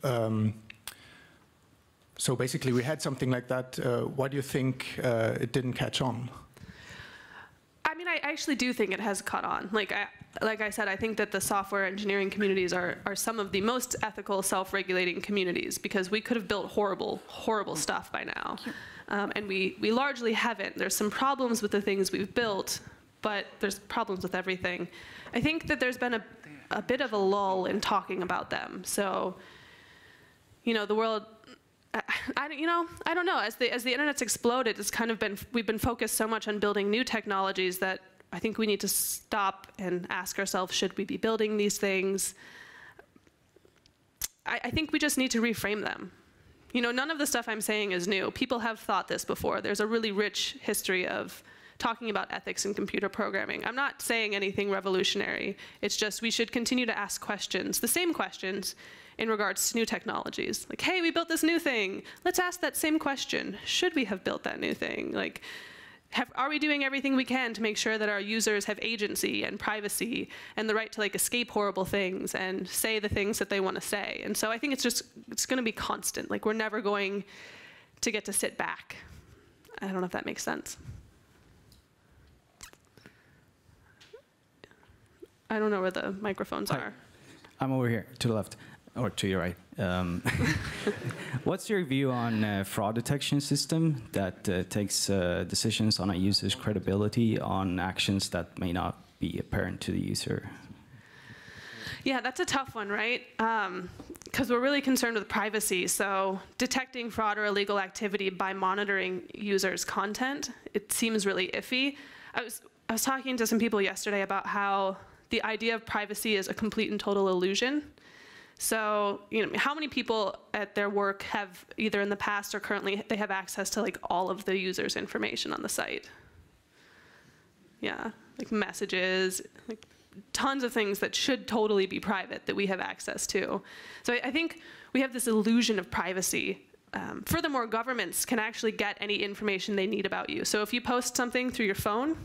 So basically, we had something like that. Why do you think it didn't catch on? I mean, I actually do think it has caught on. Like I said, I think that the software engineering communities are some of the most ethical, self-regulating communities, because we could have built horrible, horrible stuff by now. And we largely haven't. There's some problems with the things we've built, but there's problems with everything. I think that there's been a bit of a lull in talking about them. So, you know, the world, I don't know. As the internet's exploded, it's kind of we've been focused so much on building new technologies that I think we need to stop and ask ourselves, should we be building these things? I think we just need to reframe them. You know, none of the stuff I'm saying is new. People have thought this before. There's a really rich history of talking about ethics in computer programming. I'm not saying anything revolutionary. It's just we should continue to ask questions, the same questions, in regards to new technologies. Like, hey, we built this new thing. Let's ask that same question. Should we have built that new thing? Like, are we doing everything we can to make sure that our users have agency and privacy and the right to like escape horrible things and say the things that they want to say? And so I think it's going to be constant. Like, we're never going to get to sit back. I don't know if that makes sense. I don't know where the microphones are. I'm over here to the left, or to your right. What's your view on fraud detection system that takes decisions on a user's credibility on actions that may not be apparent to the user? Yeah, that's a tough one, right? Because we're really concerned with privacy. So detecting fraud or illegal activity by monitoring users' content, it seems really iffy. I was talking to some people yesterday about how the idea of privacy is a complete and total illusion. So, you know, how many people at their work have either in the past or currently they have access to like all of the users' information on the site? Yeah, like messages, like tons of things that should totally be private that we have access to. So I think we have this illusion of privacy. Furthermore, governments can actually get any information they need about you. So if you post something through your phone,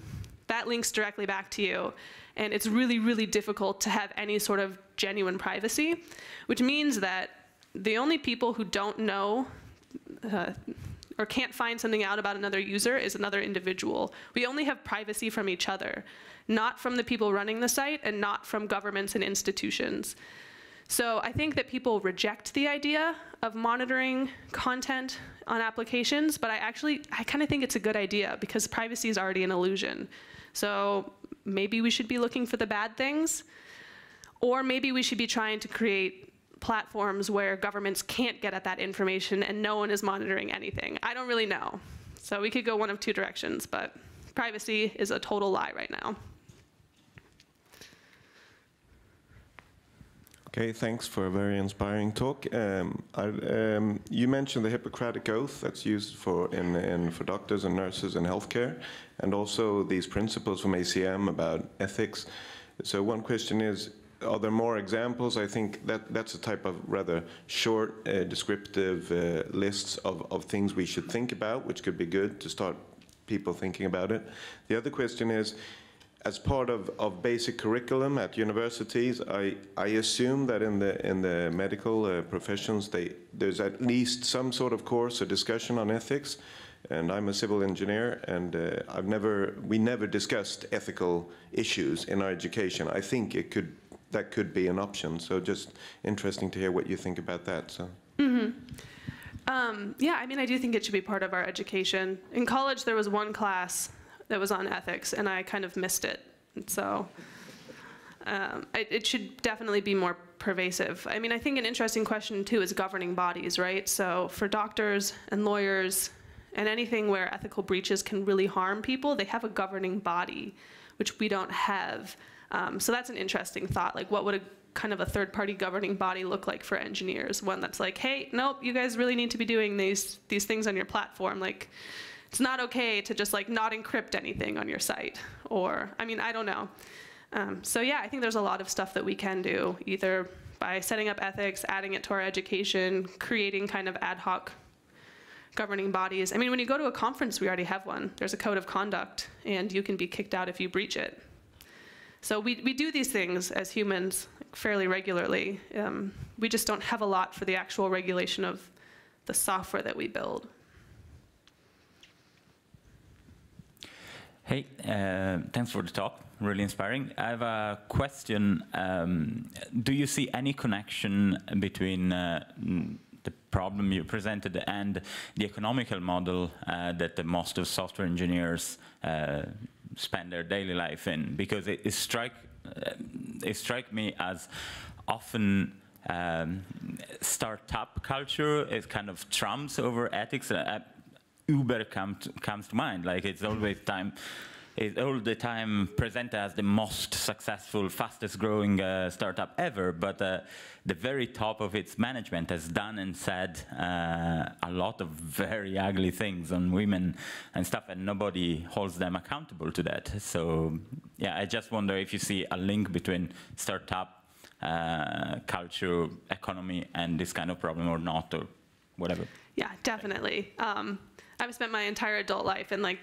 that links directly back to you. And it's really, really difficult to have any sort of genuine privacy, which means that the only people who don't know or can't find something out about another user is another individual. We only have privacy from each other, not from the people running the site and not from governments and institutions. So I think that people reject the idea of monitoring content on applications, but I kind of think it's a good idea because privacy is already an illusion. So maybe we should be looking for the bad things, or maybe we should be trying to create platforms where governments can't get at that information and no one is monitoring anything. I don't really know. So we could go one of two directions, but privacy is a total lie right now. Okay, thanks for a very inspiring talk. You mentioned the Hippocratic Oath that's used for doctors and nurses in healthcare, and also these principles from ACM about ethics. So one question is, are there more examples? I think that's a type of rather short, descriptive lists of things we should think about, which could be good to start people thinking about it. The other question is, as part of basic curriculum at universities, I assume that in the medical professions, there's at least some sort of course or discussion on ethics. And I'm a civil engineer, and we never discussed ethical issues in our education. I think that could be an option. So just interesting to hear what you think about that. So. Mm-hmm. Yeah, I mean, I do think it should be part of our education. In college, there was one class that was on ethics, and I kind of missed it. And so it should definitely be more pervasive. I mean, I think an interesting question, too, is governing bodies, right? So for doctors and lawyers and anything where ethical breaches can really harm people, they have a governing body, which we don't have. So that's an interesting thought. Like, what would a kind of a third-party governing body look like for engineers? One that's like, hey, nope, you guys really need to be doing these things on your platform. Like, it's not okay to just like not encrypt anything on your site. Or, I mean, I don't know. So yeah, I think there's a lot of stuff that we can do, either by setting up ethics, adding it to our education, creating kind of ad hoc governing bodies. I mean, when you go to a conference, we already have one. There's a code of conduct, and you can be kicked out if you breach it. So we do these things as humans fairly regularly. We just don't have a lot for the actual regulation of the software that we build. Hey, thanks for the talk. Really inspiring. I have a question. Do you see any connection between the problem you presented and the economical model that most of software engineers spend their daily life in? Because it strike me as often startup culture is kind of trumps over ethics. Uber comes to mind. Like, it's always all the time presented as the most successful, fastest growing startup ever, but the very top of its management has done and said a lot of very ugly things on women and stuff, and nobody holds them accountable to that. So yeah, I just wonder if you see a link between startup culture, economy, and this kind of problem or not, or whatever. Yeah, definitely. I've spent my entire adult life in like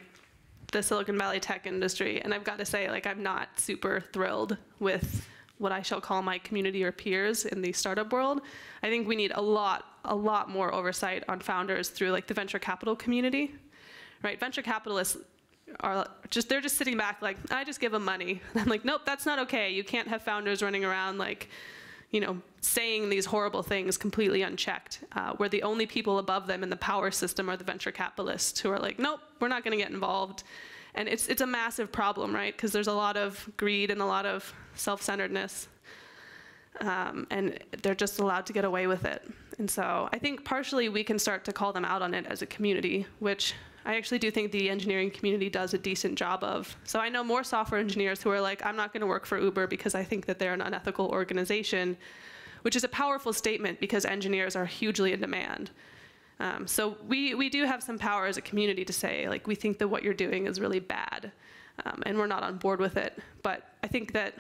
the Silicon Valley tech industry, and I've got to say, like, I'm not super thrilled with what I shall call my community or peers in the startup world. I think we need a lot more oversight on founders through like the venture capital community, right? Venture capitalists are they're just sitting back like, I just give them money. And I'm like, nope, that's not okay. You can't have founders running around like, you know, saying these horrible things completely unchecked, where the only people above them in the power system are the venture capitalists who are like, nope, we're not gonna get involved. And it's a massive problem, right? Because there's a lot of greed and a lot of self-centeredness. And they're just allowed to get away with it. And so I think partially we can start to call them out on it as a community, which I actually do think the engineering community does a decent job of. So I know more software engineers who are like, I'm not gonna work for Uber because I think that they're an unethical organization, which is a powerful statement because engineers are hugely in demand. So we do have some power as a community to say, like, we think that what you're doing is really bad, and we're not on board with it. But I think that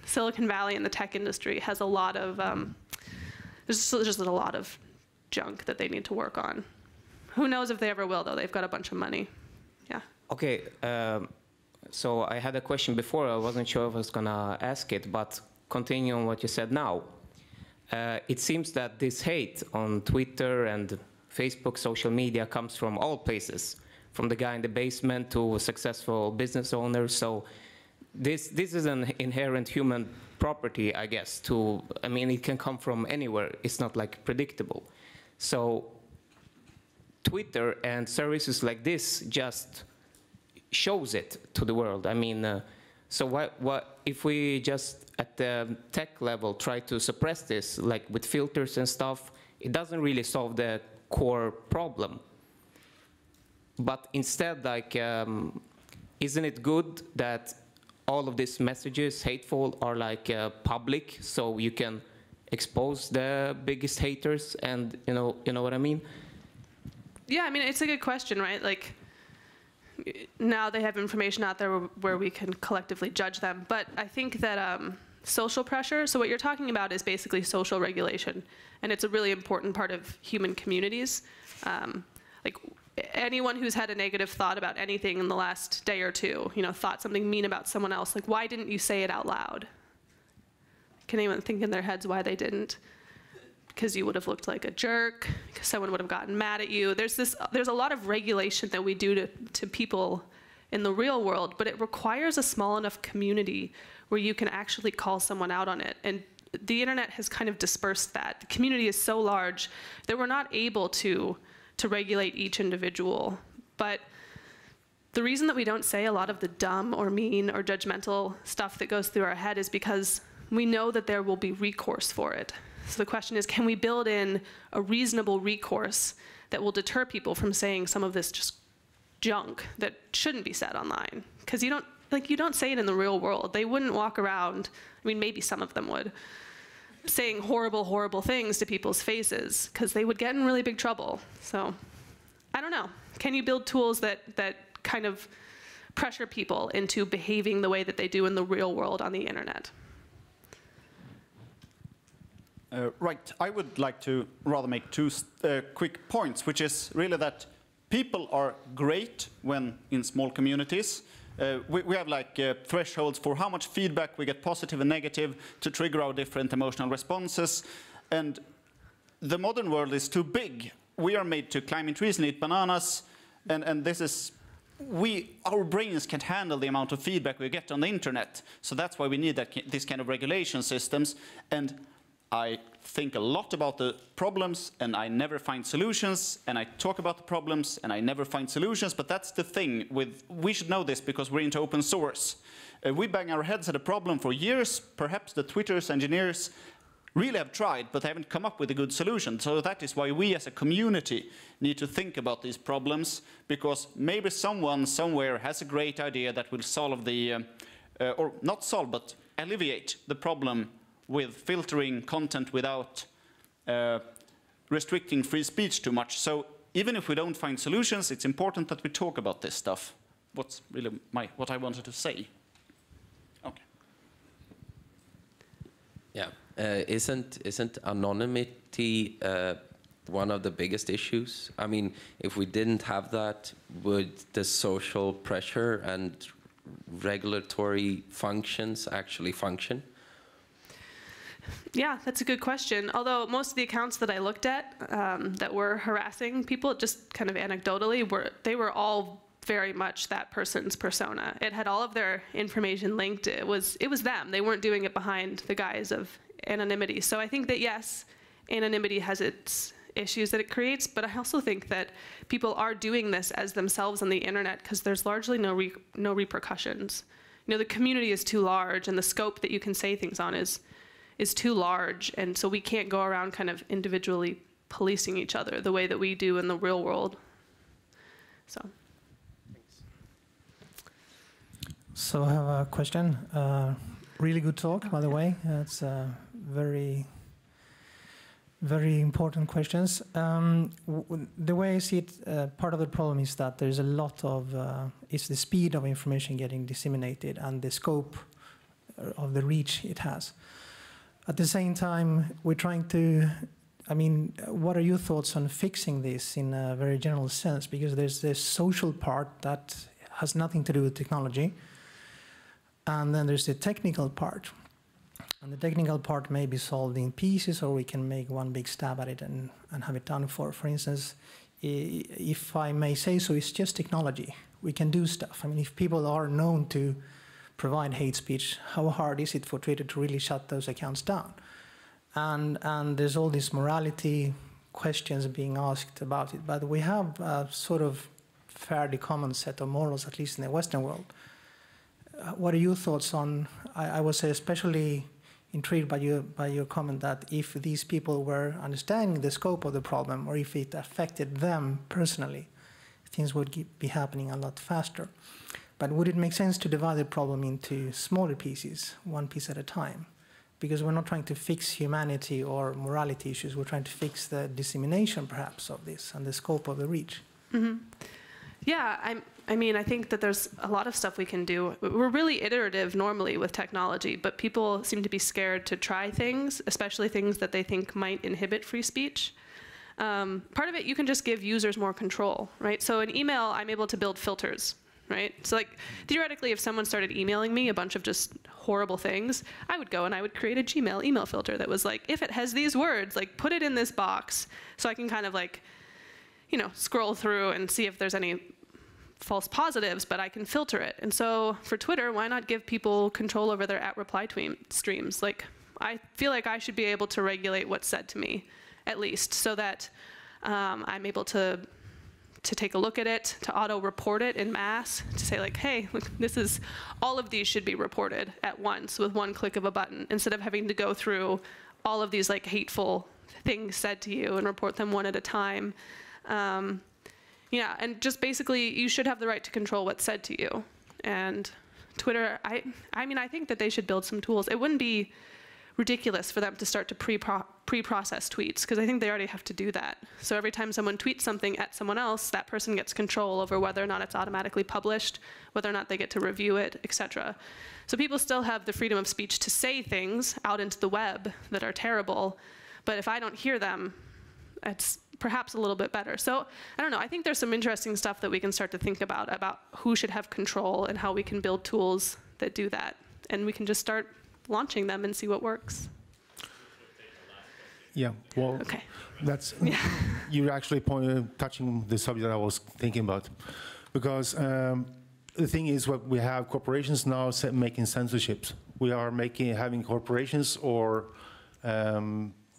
Silicon Valley and the tech industry has a lot of, there's just a lot of junk that they need to work on. Who knows if they ever will, though? They've got a bunch of money. Yeah. Okay, so I had a question before. I wasn't sure if I was gonna ask it, but continuing on what you said now. It seems that this hate on Twitter and Facebook, social media, comes from all places, from the guy in the basement to a successful business owner. So this is an inherent human property, I guess. I mean, it can come from anywhere. It's not like predictable. So Twitter and services like this just shows it to the world. I mean, so what if we just at the tech level try to suppress this, like with filters and stuff? It doesn't really solve the core problem. But instead, like, isn't it good that all of these messages, hateful, are like public, so you can expose the biggest haters? And you know what I mean? Yeah, I mean, it's a good question, right? Like, now they have information out there where we can collectively judge them. But I think that social pressure, so what you're talking about is basically social regulation. And it's a really important part of human communities. Like, anyone who's had a negative thought about anything in the last day or two, you know, thought something mean about someone else, like, why didn't you say it out loud? Can anyone think in their heads why they didn't? Because you would have looked like a jerk, because someone would have gotten mad at you. There's a lot of regulation that we do to people in the real world, but it requires a small enough community where you can actually call someone out on it. And the internet has kind of dispersed that. The community is so large that we're not able to regulate each individual. But the reason that we don't say a lot of the dumb or mean or judgmental stuff that goes through our head is because we know that there will be recourse for it. So the question is, can we build in a reasonable recourse that will deter people from saying some of this just junk that shouldn't be said online? Because you don't say it in the real world. They wouldn't walk around, I mean, maybe some of them would, saying horrible, horrible things to people's faces, because they would get in really big trouble. So I don't know. Can you build tools that kind of pressure people into behaving the way that they do in the real world on the internet? Right. I would like to rather make two quick points, which is really that people are great when in small communities. We have like thresholds for how much feedback we get, positive and negative, to trigger our different emotional responses. And the modern world is too big. We are made to climb in trees and eat bananas. And this is, our brains can't handle the amount of feedback we get on the internet. So that's why we need this kind of regulation systems. And I think a lot about the problems, and I never find solutions, and I talk about the problems, and I never find solutions, but that's the thing we should know this because we're into open source. We bang our heads at a problem for years. Perhaps the Twitter's engineers really have tried, but they haven't come up with a good solution. So that is why we as a community need to think about these problems, because maybe someone somewhere has a great idea that will solve the, or not solve, but alleviate the problem with filtering content without restricting free speech too much. So even if we don't find solutions, it's important that we talk about this stuff. What's really what I wanted to say. Okay. Yeah, isn't anonymity one of the biggest issues? I mean, if we didn't have that, would the social pressure and regulatory functions actually function? Yeah, that's a good question. Although most of the accounts that I looked at that were harassing people, just kind of anecdotally, they were all very much that person's persona. It had all of their information linked. It was them. They weren't doing it behind the guise of anonymity. So I think that yes, anonymity has its issues that it creates, but I also think that people are doing this as themselves on the internet because there's largely no repercussions. You know, the community is too large, and the scope that you can say things on is too large, and so we can't go around kind of individually policing each other the way that we do in the real world. So. So I have a question. Really good talk, by the way. It's very, very important questions. The way I see it, part of the problem is that there's a lot of, it's the speed of information getting disseminated and the scope of the reach it has. At the same time, we're trying to, I mean, what are your thoughts on fixing this in a very general sense? Because there's this social part that has nothing to do with technology. And then there's the technical part. And the technical part may be solved in pieces, or we can make one big stab at it and have it done for. For instance, if I may say so, it's just technology. We can do stuff. I mean, if people are known to provide hate speech, how hard is it for Twitter to really shut those accounts down? And there's all these morality questions being asked about it. But we have a sort of fairly common set of morals, at least in the Western world. What are your thoughts on, I would say especially intrigued by your comment that if these people were understanding the scope of the problem, or if it affected them personally, things would be happening a lot faster. But would it make sense to divide the problem into smaller pieces, one piece at a time? Because we're not trying to fix humanity or morality issues, we're trying to fix the dissemination perhaps of this and the scope of the reach. Mm-hmm. Yeah, I mean, I think that there's a lot of stuff we can do. We're really iterative normally with technology, but people seem to be scared to try things, especially things that they think might inhibit free speech. Part of it, you can just give users more control, right? So in email, I'm able to build filters, right? So like, theoretically, if someone started emailing me a bunch of just horrible things, I would go and I would create a Gmail email filter that was like, if it has these words, like put it in this box, so I can kind of like, you know, scroll through and see if there's any false positives, but I can filter it. And so for Twitter, why not give people control over their @reply streams? Like, I feel like I should be able to regulate what's said to me, at least, so that I'm able to take a look at it, to auto-report it en masse, to say like, hey, look, all of these should be reported at once with one click of a button, instead of having to go through all of these like hateful things said to you and report them one at a time. Yeah, and just basically, you should have the right to control what's said to you. And Twitter, I mean, I think that they should build some tools. It wouldn't be ridiculous for them to start to pre-process tweets, because I think they already have to do that. So every time someone tweets something at someone else, that person gets control over whether or not it's automatically published, whether or not they get to review it, etc. So people still have the freedom of speech to say things out into the web that are terrible, but if I don't hear them, it's perhaps a little bit better. So I don't know, I think there's some interesting stuff that we can start to think about who should have control and how we can build tools that do that. And we can just start launching them and see what works. Yeah, well, okay. That's, you're actually touching the subject that I was thinking about. Because the thing is, what we have corporations now making censorships. We are having corporations or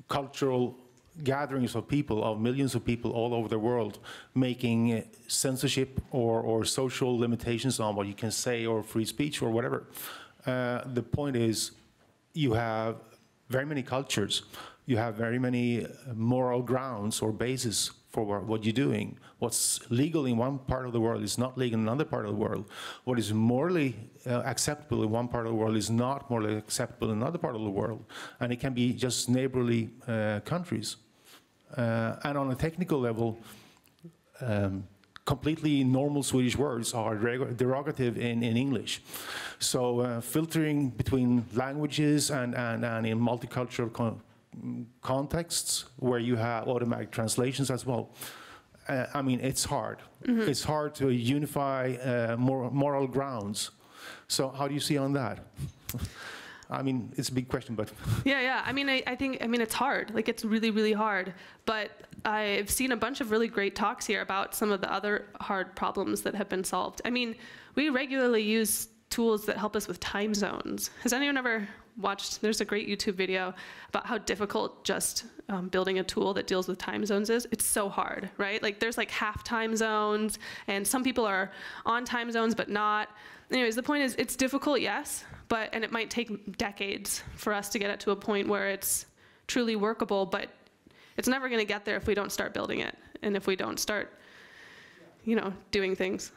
cultural gatherings of people, of millions of people all over the world, making censorship or social limitations on what you can say, or free speech or whatever. The point is, you have very many cultures, you have very many moral grounds or bases for what you're doing. What's legal in one part of the world is not legal in another part of the world. What is morally acceptable in one part of the world is not morally acceptable in another part of the world. And it can be just neighborly countries. And on a technical level, completely normal Swedish words are derogative in English. So filtering between languages and in multicultural contexts where you have automatic translations as well. I mean, it's hard. Mm-hmm. It's hard to unify moral grounds. So how do you see on that? I mean, it's a big question, but... Yeah. I mean, I think it's hard. Like, it's really, really hard. But I've seen a bunch of really great talks here about some of the other hard problems that have been solved. I mean, we regularly use tools that help us with time zones. Has anyone ever watched, there's a great YouTube video about how difficult just building a tool that deals with time zones is. It's so hard, right? Like, there's like half time zones, and some people are on time zones but not. Anyways, the point is, it's difficult, yes, and it might take decades for us to get it to a point where it's truly workable, but it's never going to get there if we don't start building it, and if we don't start, doing things.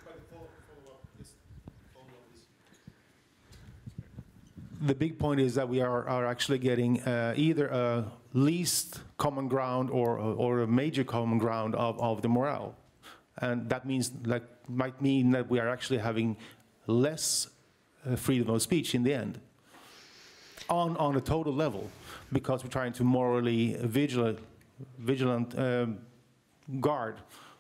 The big point is that we are actually getting either a least common ground or a major common ground of the morale. And that might mean that we are actually having less freedom of speech in the end on a total level, because we're trying to morally vigilant guard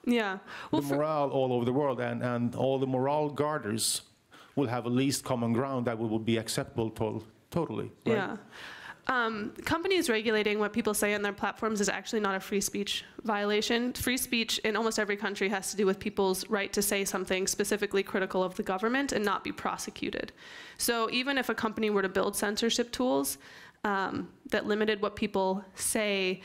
the morale all over the world, and all the morale guarders will have a least common ground that will be acceptable totally. Right? Yeah. Companies regulating what people say on their platforms is actually not a free speech violation. Free speech in almost every country has to do with people's right to say something specifically critical of the government and not be prosecuted. So even if a company were to build censorship tools that limited what people say,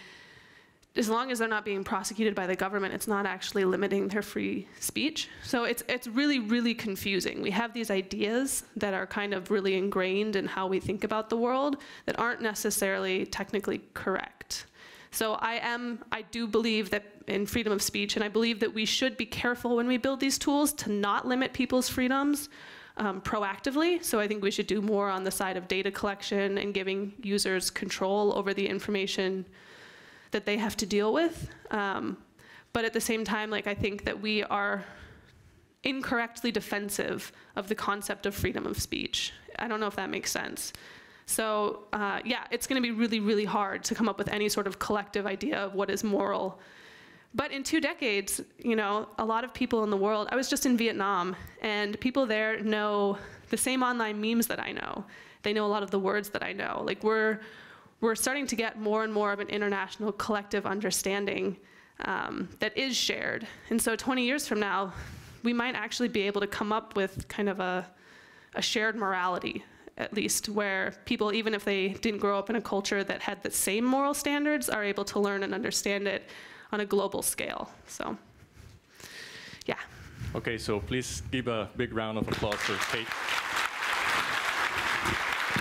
as long as they're not being prosecuted by the government, it's not actually limiting their free speech. So it's really, really confusing. We have these ideas that are kind of really ingrained in how we think about the world that aren't necessarily technically correct. So I do believe that in freedom of speech, and I believe that we should be careful when we build these tools to not limit people's freedoms proactively. So I think we should do more on the side of data collection and giving users control over the information that they have to deal with. But at the same time, I think that we are incorrectly defensive of the concept of freedom of speech. I don't know if that makes sense. So yeah, it's gonna be really, really hard to come up with any sort of collective idea of what is moral. But in 2 decades, a lot of people in the world, I was just in Vietnam, and people there know the same online memes that I know. They know a lot of the words that I know. We're starting to get more and more of an international collective understanding that is shared. And so 20 years from now, we might actually be able to come up with kind of a shared morality, at least, where people, even if they didn't grow up in a culture that had the same moral standards, are able to learn and understand it on a global scale. So, yeah. Okay, so please give a big round of applause for Kate.